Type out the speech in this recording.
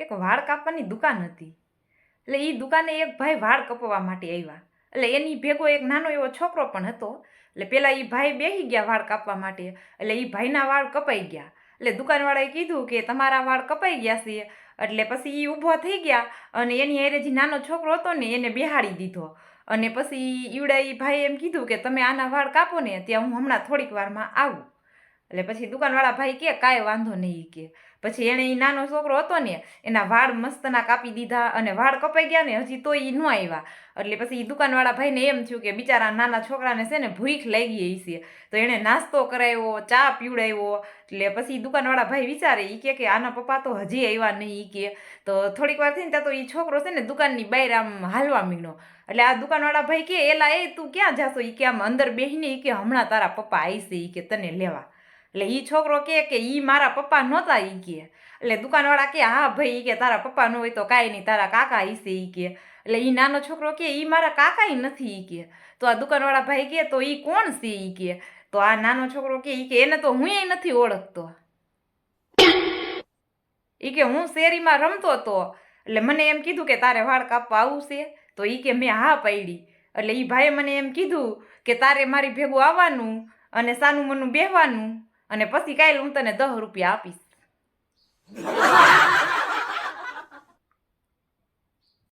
એક વાળ કાપવાની દુકાન હતી. એટલે એ દુકાને એક ભાઈ વાળ કપવા માટે આવ્યા. એટલે એની ભેગો એક નાનો એવો છોકરો પણ હતો. એટલે પેલા એ ભાઈ બેસી ગયા વાળ કાપવા માટે. એટલે એ ભાઈના વાળ કપાઈ ગયા. એટલે દુકાનવાળાએ કીધું કે તમારા વાળ કપાઈ ગયા છે. એટલે પછી એ ઊભો થઈ ગયા અને એની હારે જે નાનો છોકરો હતો ને એને બેહાડી દીધો. અને પછી ઈવડા એ ભાઈ એમ કીધું કે તમે આના વાળ કાપો ને ત્યાં હું હમણાં થોડીક વારમાં આવું. એટલે પછી દુકાનવાળા ભાઈ કે કાંઈ વાંધો નહીં કે. પછી એણે એ નાનો છોકરો હતો ને એના વાળ મસ્તના કાપી દીધા અને વાળ કપાઈ ગયા ને હજી તો એ ન આવ્યા. એટલે પછી એ દુકાનવાળા ભાઈને એમ થયું કે બિચારા નાના છોકરાને છે ને ભૂખ લાગી હશે. તો એણે નાસ્તો કરાવ્યો, ચા પીવડાવ્યો. એટલે પછી દુકાનવાળા ભાઈ વિચારે એ કે આના પપ્પા તો હજી આવ્યા નહીં કે. તો થોડીક વાર થઈને ત્યાં તો એ છોકરો છે ને દુકાનની બહાર આમ હાલવા માંડ્યો. એટલે આ દુકાનવાળા ભાઈ કે એલા એ તું ક્યાં જાશો? એ કે આમ અંદર બેસીને એ કે હમણાં તારા પપ્પા આવશે એ કે તને લેવા. એટલે એ છોકરો કે ઈ મારા પપ્પા નહોતા ઈ કે. એટલે દુકાનવાળા કે હા ભાઈ ઈ કે તારા પપ્પા ન હોય તો કાંઈ નહીં, તારા કાકા હશે ઈ કે. એટલે એ નાનો છોકરો કે ઈ મારા કાકા નથી ઈ કે. તો આ દુકાનવાળા ભાઈ કે તો ઈ કોણ છે ઈ કે. તો આ નાનો છોકરો કે ઈ કે એને તો હું નથી ઓળખતો. ઈ કે હું શેરીમાં રમતો હતો એટલે મને એમ કીધું કે તારે વાળ કાપવા આવું છે. તો ઈ કે મેં હા પાડી. એટલે ઈ ભાઈએ મને એમ કીધું કે તારે મારી ભેગું આવવાનું અને સાનું મનું બેહવાનું અને પછી કાલે હું તને 10 રૂપિયા આપીશ.